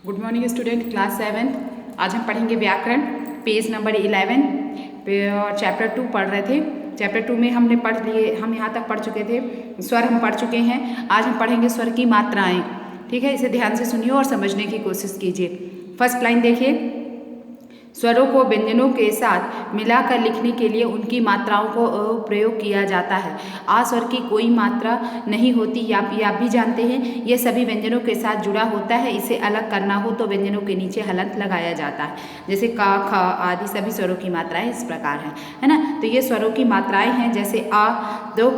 Good morning student, class 7। आज हम पढ़ेंगे व्याकरण, पेज नंबर 11 और चैप्टर 2 पढ़ रहे थे। चैप्टर 2 में हमने पढ़ लिए, हम यहाँ तक पढ़ चुके थे, स्वर हम पढ़ चुके हैं। आज हम पढ़ेंगे स्वर की मात्राएं। ठीक है, इसे ध्यान से सुनिए और समझने की कोशिश कीजिए। फर्स्ट लाइन देखिए, स्वरों को व्यंजनों के साथ मिलाकर लिखने के लिए उनकी मात्राओं को प्रयोग किया जाता है। आ स्वर की कोई मात्रा नहीं होती, ये आप भी जानते हैं। यह सभी व्यंजनों के साथ जुड़ा होता है। इसे अलग करना हो तो व्यंजनों के नीचे हलंत लगाया जाता है। जैसे का, ख आदि सभी स्वरों की मात्राएं इस प्रकार हैं, है ना। तो ये स्वरों की मात्राएं हैं। जैसे आ, दो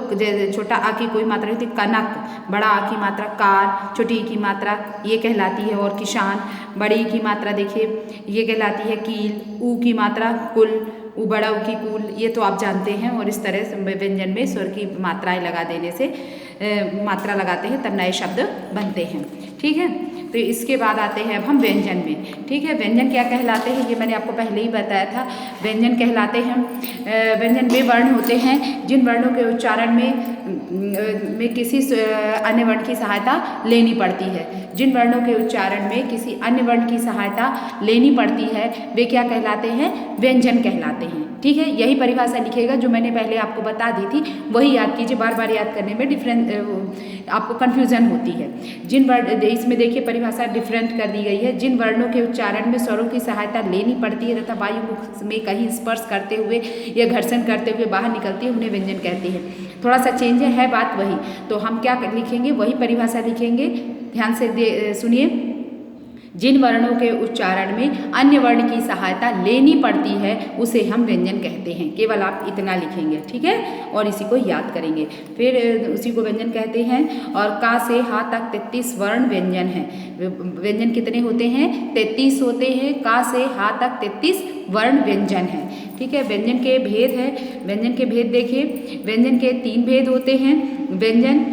छोटा आ की कोई मात्रा होती है कनक, बड़ा आ की मात्रा कार, छोटी की मात्रा ये कहलाती है। और किसान, बड़ी की मात्रा देखिए ये कहलाती है कील, ऊ की मात्रा कुल, ऊ बड़ा ऊ की कुल, ये तो आप जानते हैं। और इस तरह से व्यंजन में स्वर की मात्राएं लगा देने से मात्रा लगाते हैं तब नए शब्द बनते हैं। ठीक है, तो इसके बाद आते हैं अब हम व्यंजन में। ठीक है, व्यंजन क्या कहलाते हैं ये मैंने आपको पहले ही बताया था। व्यंजन कहलाते हैं, व्यंजन वे वर्ण होते हैं जिन वर्णों के उच्चारण में किसी अन्य वर्ण की सहायता लेनी पड़ती है। जिन वर्णों के उच्चारण में किसी अन्य वर्ण की सहायता लेनी पड़ती है वे क्या कहलाते हैं? व्यंजन कहलाते हैं। ठीक है, यही परिभाषा लिखिएगा जो मैंने पहले आपको बता दी थी, वही याद कीजिए। बार बार याद करने में आपको कन्फ्यूजन होती है। जिन वर्ण, इसमें देखिए परिभाषा डिफरेंट कर दी गई है। जिन वर्णों के उच्चारण में स्वरों की सहायता लेनी पड़ती है तथा वायु मुख में कहीं स्पर्श करते हुए या घर्षण करते हुए बाहर निकलती है उन्हें व्यंजन कहते हैं। थोड़ा सा चेंज है बात वही, तो हम क्या लिखेंगे? वही परिभाषा लिखेंगे। ध्यान से सुनिए। जिन वर्णों के उच्चारण में अन्य वर्ण की सहायता लेनी पड़ती है उसे हम व्यंजन कहते हैं। केवल आप इतना लिखेंगे, ठीक है, और इसी को याद करेंगे। फिर उसी को व्यंजन कहते हैं। और का से हा तक 33 वर्ण व्यंजन हैं। व्यंजन कितने होते हैं? 33 होते हैं। का से हा तक 33 वर्ण व्यंजन हैं। ठीक है, व्यंजन के भेद है। व्यंजन के भेद देखिए, व्यंजन के 3 भेद होते हैं। व्यंजन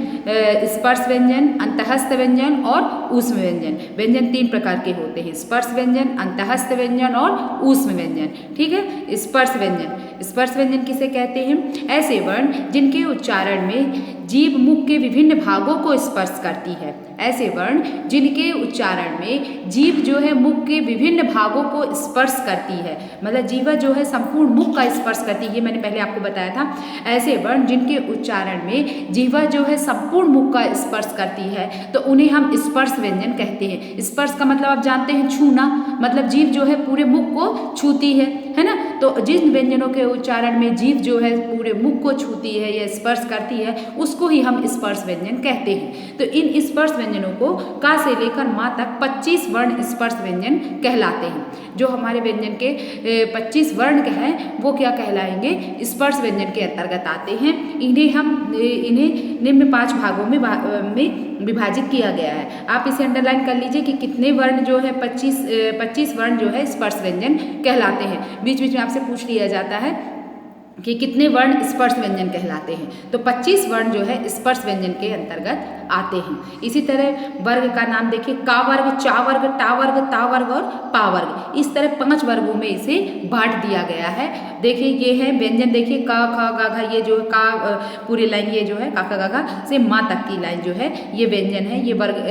स्पर्श व्यंजन, अंतःस्थ व्यंजन और ऊष्म व्यंजन। व्यंजन 3 प्रकार के होते हैं, स्पर्श व्यंजन, अंतःस्थ व्यंजन और ऊष्म व्यंजन। ठीक है, स्पर्श व्यंजन, स्पर्श व्यंजन किसे कहते हैं? ऐसे वर्ण जिनके उच्चारण में जीभ मुख के विभिन्न भागों को स्पर्श करती है। ऐसे वर्ण जिनके उच्चारण में जीभ जो है मुख के विभिन्न भागों को स्पर्श करती है, मतलब जीभ जो है संपूर्ण मुख का स्पर्श करती है, ये मैंने पहले आपको बताया था। ऐसे वर्ण जिनके उच्चारण में जीभ जो है संपूर्ण मुख का स्पर्श करती है तो उन्हें हम स्पर्श व्यंजन कहते हैं। स्पर्श का मतलब आप जानते हैं छूना, मतलब जीभ जो है पूरे मुख को छूती है ना। तो जिन व्यंजनों के उच्चारण में जीभ जो है पूरे मुख को छूती है या स्पर्श करती है उसको ही हम स्पर्श व्यंजन कहते हैं। तो इन स्पर्श व्यंजनों को का से लेकर मां तक 25 वर्ण स्पर्श व्यंजन कहलाते हैं। जो हमारे व्यंजन के 25 वर्ण हैं वो क्या कहलाएंगे? स्पर्श व्यंजन के अंतर्गत आते हैं। इन्हें निम्न 5 भागों में विभाजित किया गया है। आप इसे अंडरलाइन कर लीजिए कि कितने वर्ण जो है 25 वर्ण जो है स्पर्श व्यंजन कहलाते हैं। बीच बीच में आपसे पूछ लिया जाता है कि कितने वर्ण स्पर्श व्यंजन कहलाते हैं, तो 25 वर्ण जो है स्पर्श व्यंजन के अंतर्गत आते हैं। इसी तरह वर्ग का नाम देखिए, का वर्ग, चा वर्ग, टा वर्ग, ता वर्ग और पा वर्ग। इस तरह 5 वर्गों में इसे बांट दिया गया है। देखिए ये है व्यंजन, देखिए का, ख, गा, घा, ये जो का पूरी लाइन ये जो है का, ख, गा, घा से माँ तक की लाइन जो है ये व्यंजन है। ये वर्ग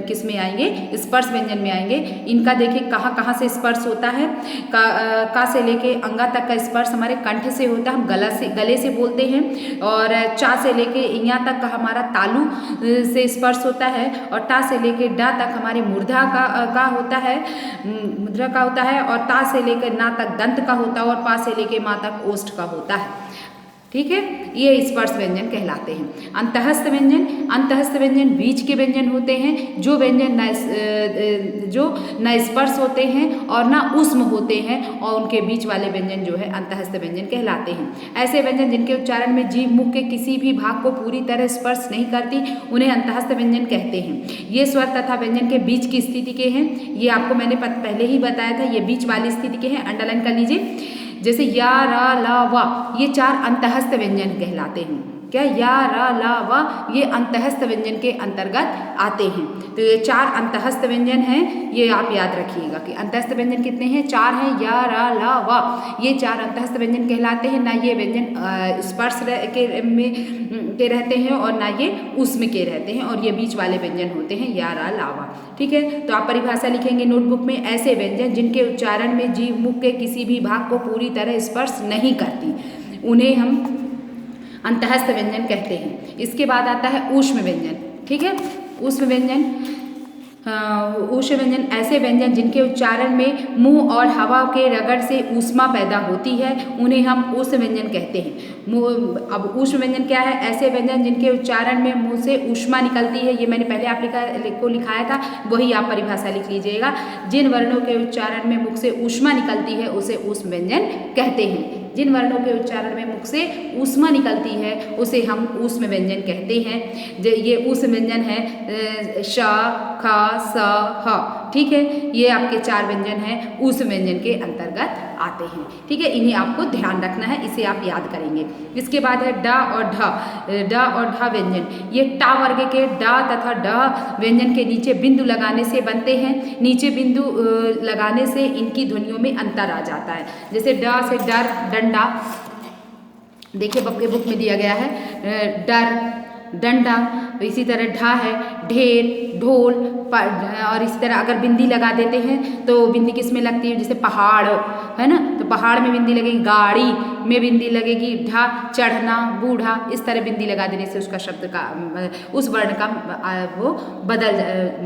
किस में आएंगे? स्पर्श व्यंजन में आएंगे। इनका देखिए कहाँ कहाँ से स्पर्श होता है। का से लेके अंगा तक का स्पर्श हमारे कंठ से होता है, हम गले से बोलते हैं। और चा से लेके यहाँ तक का हमारा तालू से स्पर्श होता है। और टा से लेके डा तक हमारे मूर्धा का होता है, मुद्रा का होता है। और ता से लेकर ना तक दंत का होता है। और पा से लेके माँ तक ओष्ठ का होता है। ठीक है, ये स्पर्श व्यंजन कहलाते हैं। अंतःस्थ व्यंजन, अंतःस्थ व्यंजन बीच के व्यंजन होते हैं। जो व्यंजन न स्पर्श होते हैं और ना ऊष्म होते हैं और उनके बीच वाले व्यंजन जो है अंतःस्थ व्यंजन कहलाते हैं। ऐसे व्यंजन जिनके उच्चारण में जीभ मुख के किसी भी भाग को पूरी तरह स्पर्श नहीं करती उन्हें अंतःस्थ व्यंजन कहते हैं। ये स्वर तथा व्यंजन के बीच की स्थिति के हैं। ये आपको मैंने पहले ही बताया था, ये बीच वाली स्थिति के हैं, अंडरलाइन कर लीजिए। जैसे या, रा, ला, वा, ये 4 अंतःस्थ व्यंजन कहलाते हैं। क्या या रा ला वा ये अंतःस्थ व्यंजन के अंतर्गत आते हैं। तो ये 4 अंतःस्थ व्यंजन हैं, ये आप याद रखिएगा कि अंतःस्थ व्यंजन कितने हैं, 4 हैं। या रा ला वा ये 4 अंतःस्थ व्यंजन कहलाते हैं। ना ये व्यंजन स्पर्श के रहते हैं और ना ये उसमें के रहते हैं, और ये बीच वाले व्यंजन होते हैं या रा ला वा। ठीक है, तो आप परिभाषा लिखेंगे नोटबुक में, ऐसे व्यंजन जिनके उच्चारण में जीभ मुख के किसी भी भाग को पूरी तरह स्पर्श नहीं करती, उन्हें हम अंतःस्थ व्यंजन कहते हैं। इसके बाद आता है ऊष्म व्यंजन। ठीक है, ऊष्म व्यंजन ऐसे व्यंजन जिनके उच्चारण में मुंह और हवा के रगड़ से ऊष्मा पैदा होती है, उन्हें हम ऊष्म व्यंजन कहते हैं। अब ऊष्म व्यंजन क्या है, ऐसे व्यंजन जिनके उच्चारण में मुंह से ऊष्मा निकलती है, ये मैंने पहले आप लिखाया था, वही आप परिभाषा लिख लीजिएगा। जिन वर्णों के उच्चारण में मुख से ऊष्मा निकलती है उसे ऊष्म व्यंजन कहते हैं। जिन वर्णों के उच्चारण में मुख से ऊष्मा निकलती है उसे हम ऊष्म व्यंजन कहते हैं। ये ऊष्म व्यंजन है श, ख, स, ह। ठीक है, ये आपके 4 व्यंजन हैं, ऊष्म व्यंजन के अंतर्गत आते हैं। ठीक है, इन्हें आपको ध्यान रखना है, इसे आप याद करेंगे। इसके बाद है ड और ढ। ड और ढ व्यंजन ये टा वर्ग के ड तथा ढ व्यंजन के नीचे बिंदु लगाने से बनते हैं। नीचे बिंदु लगाने से इनकी ध्वनियों में अंतर आ जाता है। जैसे ड से डर, डंडा, देखिए आपके बुक में दिया गया है डर, डंडा। इसी तरह ढा है ढेर, ढोल, और इसी तरह अगर बिंदी लगा देते हैं तो बिंदी किस में लगती है, जैसे पहाड़ है ना, तो पहाड़ में बिंदी लगेगी, गाड़ी में बिंदी लगेगी, ढा चढ़ना, बूढ़ा, इस तरह बिंदी लगा देने से उसका शब्द का उस वर्ण का वो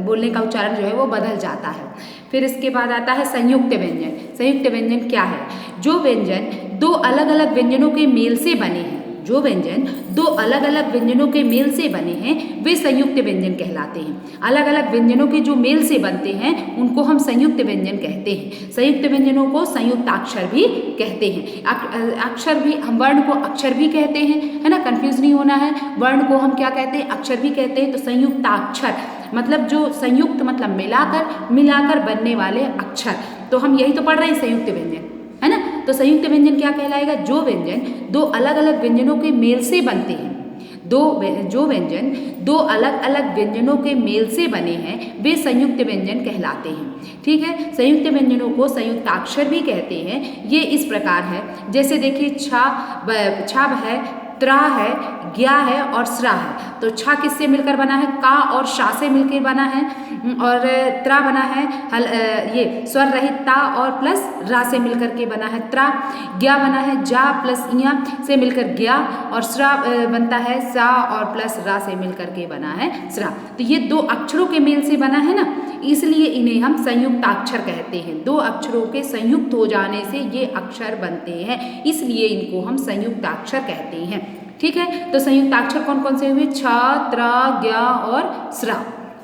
बोलने का उच्चारण जो है वो बदल जाता है। फिर इसके बाद आता है संयुक्त व्यंजन। संयुक्त व्यंजन क्या है, जो व्यंजन 2 अलग अलग व्यंजनों के मेल से बने हैं, जो व्यंजन 2 अलग अलग व्यंजनों के मेल से बने हैं वे संयुक्त व्यंजन कहलाते हैं। अलग अलग व्यंजनों के जो मेल से बनते हैं उनको हम संयुक्त व्यंजन कहते हैं। संयुक्त व्यंजनों को संयुक्ताक्षर भी कहते हैं। अक्षर भी, हम वर्ण को अक्षर भी कहते हैं, है ना, कंफ्यूज नहीं होना है। वर्ण को हम क्या कहते हैं, अक्षर भी कहते हैं। तो संयुक्ताक्षर मतलब जो संयुक्त मतलब मिलाकर बनने वाले अक्षर, तो हम यही तो पढ़ रहे हैं संयुक्त व्यंजन, है ना। तो संयुक्त व्यंजन क्या कहलाएगा, जो व्यंजन 2 अलग अलग व्यंजनों के मेल से बनते हैं। जो व्यंजन 2 अलग अलग व्यंजनों के मेल से बने हैं वे संयुक्त व्यंजन कहलाते हैं। ठीक है, संयुक्त व्यंजनों को संयुक्ताक्षर भी कहते हैं। ये इस प्रकार है, जैसे देखिए छा है, त्रा है, ज्ञा है और स्रा है। तो छा किससे मिलकर बना है, का और शा से मिलकर बना है, और त्रा बना है ये स्वर रहित ता और प्लस रा से मिलकर के बना है त्रा। ज्ञा बना है जा प्लस इया से मिलकर ज्ञा, और स्रा बनता है सा और प्लस रा से मिलकर के बना है स्रा। तो ये 2 अक्षरों के मेल से बना है ना, इसलिए इन्हें हम संयुक्ताक्षर कहते हैं। 2 अक्षरों के संयुक्त हो जाने से ये अक्षर बनते हैं, इसलिए इनको हम संयुक्ताक्षर कहते हैं। ठीक है, तो संयुक्ताक्षर कौन कौन से हुए, छ, त्रा, ज्ञा और स्रा,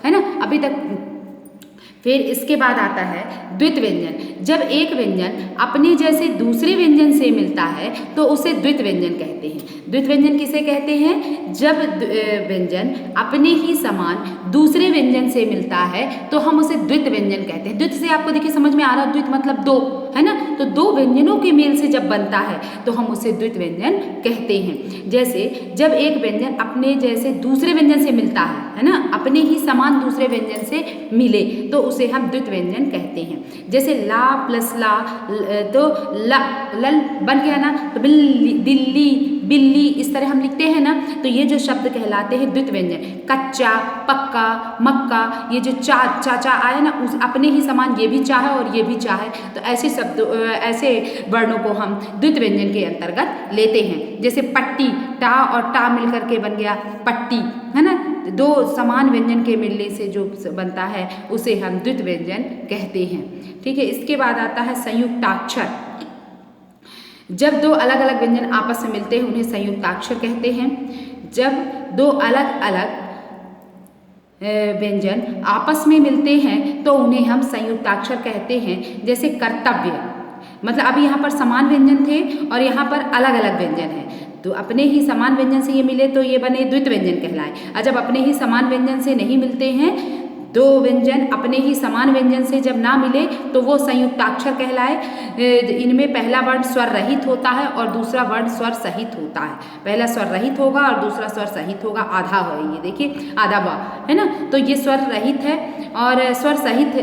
है ना अभी तक। फिर इसके बाद आता है द्वित व्यंजन। जब एक व्यंजन अपने जैसे दूसरे व्यंजन से मिलता है तो उसे द्वित व्यंजन कहते हैं। द्वित व्यंजन किसे कहते हैं, जब व्यंजन अपने ही समान दूसरे व्यंजन से मिलता है तो हम उसे द्वित व्यंजन कहते हैं। द्वित से आपको देखिए समझ में आ रहा है, द्वित मतलब 2, है ना। तो 2 व्यंजनों के मेल से जब बनता है तो हम उसे द्वित व्यंजन कहते हैं। जैसे जब एक व्यंजन अपने जैसे दूसरे व्यंजन से मिलता है ना, अपने ही समान दूसरे व्यंजन से मिले तो उसे हम द्वित व्यंजन कहते हैं। जैसे ला प्लस ला, तो लल बन गया ना, तो बिल्ली, दिल्ली, बिल्ली, इस तरह हम लिखते हैं ना, तो ये जो शब्द कहलाते हैं द्वित व्यंजन। कच्चा, पक्का, मक्का, ये जो चाचा आए ना, उस अपने ही समान ये भी चा है और ये भी चा है, तो ऐसे शब्द ऐसे वर्णों को हम द्वित व्यंजन के अंतर्गत लेते हैं। जैसे पट्टी, टा और टा मिलकर के बन गया पट्टी, है ना। 2 समान व्यंजन के मिलने से जो बनता है उसे हम द्वित व्यंजन कहते हैं। ठीक है, इसके बाद आता है संयुक्ताक्षर। जब 2 अलग अलग व्यंजन आपस में मिलते हैं उन्हें संयुक्ताक्षर कहते हैं। जब 2 अलग अलग व्यंजन आपस में मिलते हैं तो उन्हें हम संयुक्ताक्षर कहते हैं। जैसे कर्तव्य, मतलब अभी यहाँ पर समान व्यंजन थे और यहाँ पर अलग अलग व्यंजन हैं, तो अपने ही समान व्यंजन से ये मिले तो ये बने द्वित व्यंजन कहलाए। और जब अपने ही समान व्यंजन से नहीं मिलते हैं दो व्यंजन अपने ही समान व्यंजन से जब ना मिले तो वो संयुक्ताक्षर कहलाए। इनमें पहला वर्ण स्वर रहित होता है और दूसरा वर्ण स्वर सहित होता है। पहला स्वर रहित होगा और दूसरा स्वर सहित होगा। आधा है ये, देखिए आधा वा है ना, तो ये स्वर रहित है और स्वर सहित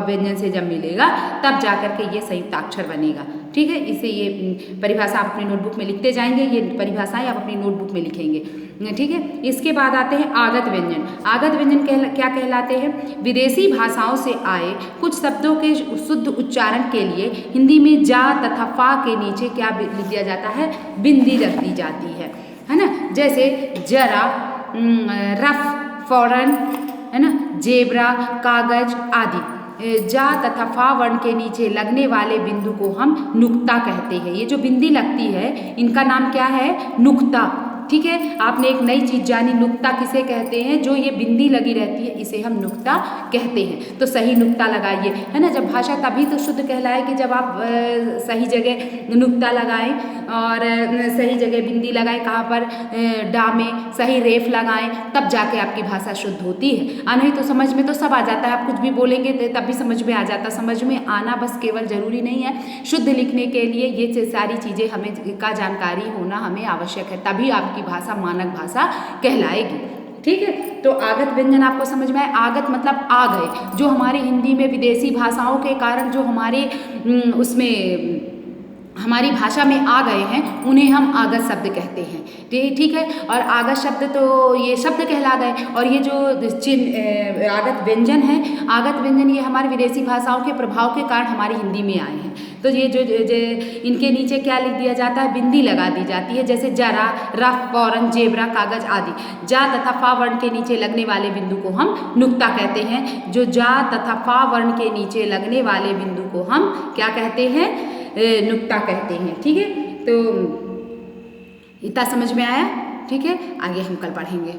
व्यंजन से जब मिलेगा तब जाकर के ये संयुक्ताक्षर बनेगा। ठीक है, इसे ये परिभाषा आप अपनी नोटबुक में लिखते जाएंगे, ये परिभाषाएं आप अपनी नोटबुक में लिखेंगे। ठीक है, इसके बाद आते हैं आगत व्यंजन। आगत व्यंजन क्या कहलाते हैं? विदेशी भाषाओं से आए कुछ शब्दों के शुद्ध उच्चारण के लिए हिंदी में जा तथा फा के नीचे क्या लिख दिया जाता है? बिंदी रख दी जाती है ना। जैसे जरा, रफ, फौरन, है ना, जेबरा, कागज आदि। जा तथा फा वर्ण के नीचे लगने वाले बिंदु को हम नुक्ता कहते हैं। ये जो बिंदी लगती है इनका नाम क्या है? नुक्ता। ठीक है, आपने एक नई चीज जानी, नुक्ता किसे कहते हैं? जो ये बिंदी लगी रहती है इसे हम नुक्ता कहते हैं। तो सही नुक्ता लगाइए, है ना। जब भाषा तभी तो शुद्ध कहलाएगी जब आप सही जगह नुक्ता लगाएं और सही जगह बिंदी लगाएं, कहाँ पर? डा में सही रेफ लगाएं, तब जाके आपकी भाषा शुद्ध होती है। नहीं तो समझ में तो सब आ जाता है, आप कुछ भी बोलेंगे तब भी समझ में आ जाता। समझ में आना बस केवल जरूरी नहीं है, शुद्ध लिखने के लिए ये सारी चीज़ें हमें का जानकारी होना हमें आवश्यक है, तभी आपकी भाषा मानक भाषा कहलाएगी। ठीक है, तो आगत व्यंजन आपको समझ में आए। आगत मतलब आ गए, जो हमारे हिंदी में विदेशी भाषाओं के कारण जो हमारे उसमें हमारी भाषा में आ गए हैं उन्हें हम आगत शब्द कहते हैं। ठीक है, और आगत शब्द तो ये शब्द कहला गए। और ये जो आगत व्यंजन है, आगत व्यंजन ये हमारे विदेशी भाषाओं के प्रभाव के कारण हमारी हिंदी में आए हैं। तो ये जो इनके नीचे क्या लिख दिया जाता है? बिंदी लगा दी जाती है। जैसे जरा, रफ, फौरन, जेबरा, कागज आदि। जा तथा फा वर्ण के नीचे लगने वाले बिंदु को हम नुक्ता कहते हैं। जो जा तथा फा वर्ण के नीचे लगने वाले बिंदु को हम क्या कहते हैं? नुक्ता कहते हैं। ठीक है, तो इतना समझ में आया? ठीक है, आगे हम कल पढ़ेंगे।